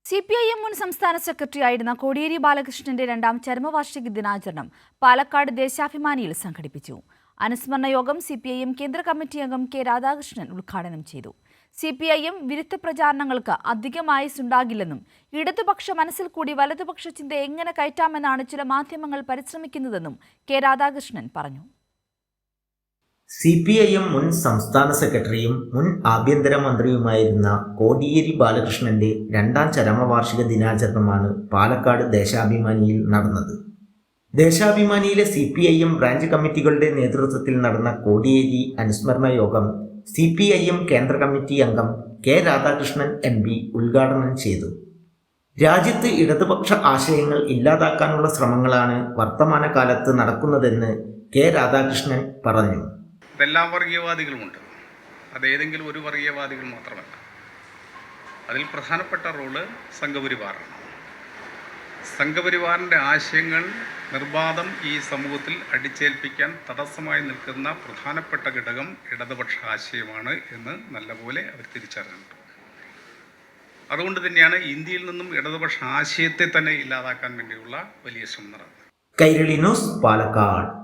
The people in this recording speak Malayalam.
CPIM മുൻ സംസ്ഥാന സെക്രട്ടറിയായിരുന്ന കോടിയേരി ബാലകൃഷ്ണന്റെ രണ്ടാം ചരമവാർഷിക ദിനാചരണം പാലക്കാട് ദേശാഭിമാനിയിൽ സംഘടിപ്പിച്ചു. അനുസ്മരണ യോഗം CPIM കേന്ദ്ര കമ്മിറ്റി അംഗം കെ രാധാകൃഷ്ണൻ ഉദ്ഘാടനം ചെയ്തു. CPIM വിരുദ്ധ പ്രചാരണങ്ങൾക്ക് അധികം ആയുസ്സുണ്ടാകില്ലെന്നും ഇടതുപക്ഷ മനസ്സിൽ കൂടി വലതുപക്ഷ ചിന്ത എങ്ങനെ കയറ്റാമെന്നാണ് ചില മാധ്യമങ്ങൾ പരിശ്രമിക്കുന്നതെന്നും കെ രാധാകൃഷ്ണൻ പറഞ്ഞു. CPIM മുൻ സംസ്ഥാന സെക്രട്ടറിയും മുൻ ആഭ്യന്തരമന്ത്രിയുമായിരുന്ന കോടിയേരി ബാലകൃഷ്ണന്റെ രണ്ടാം ചരമവാർഷിക ദിനാചരണമാണ് പാലക്കാട് ദേശാഭിമാനിയിൽ നടന്നത്. ദേശാഭിമാനിയിലെ CPIM ബ്രാഞ്ച് കമ്മിറ്റികളുടെ നേതൃത്വത്തിൽ നടന്ന കോടിയേരി അനുസ്മരണ യോഗം CPIM കേന്ദ്ര കമ്മിറ്റി അംഗം കെ രാധാകൃഷ്ണൻ MP ഉദ്ഘാടനം ചെയ്തു. രാജ്യത്ത് ഇടതുപക്ഷ ആശയങ്ങൾ ഇല്ലാതാക്കാനുള്ള ശ്രമങ്ങളാണ് വർത്തമാനകാലത്ത് നടക്കുന്നതെന്ന് കെ രാധാകൃഷ്ണൻ പറഞ്ഞു. എല്ലാ വർഗീയവാദികളുമുണ്ട്, അതേതെങ്കിലും ഒരു വർഗീയവാദികൾ മാത്രമല്ല. അതിൽ പ്രധാനപ്പെട്ട റോള് സംഘപരിവാറാണ്. സംഘപരിവാറിൻ്റെ ആശയങ്ങൾ നിർബാധം ഈ സമൂഹത്തിൽ അടിച്ചേൽപ്പിക്കാൻ തടസ്സമായി നിൽക്കുന്ന പ്രധാനപ്പെട്ട ഘടകം ഇടതുപക്ഷ ആശയമാണ് എന്ന് നല്ലപോലെ അവർ തിരിച്ചറിഞ്ഞിട്ടുണ്ട്. അതുകൊണ്ട് തന്നെയാണ് ഇന്ത്യയിൽ നിന്നും ഇടതുപക്ഷ ആശയത്തെ തന്നെ ഇല്ലാതാക്കാൻ വേണ്ടിയുള്ള വലിയ ശ്രമം നടന്നത്. കൈരളി ന്യൂസ്, പാലക്കാട്.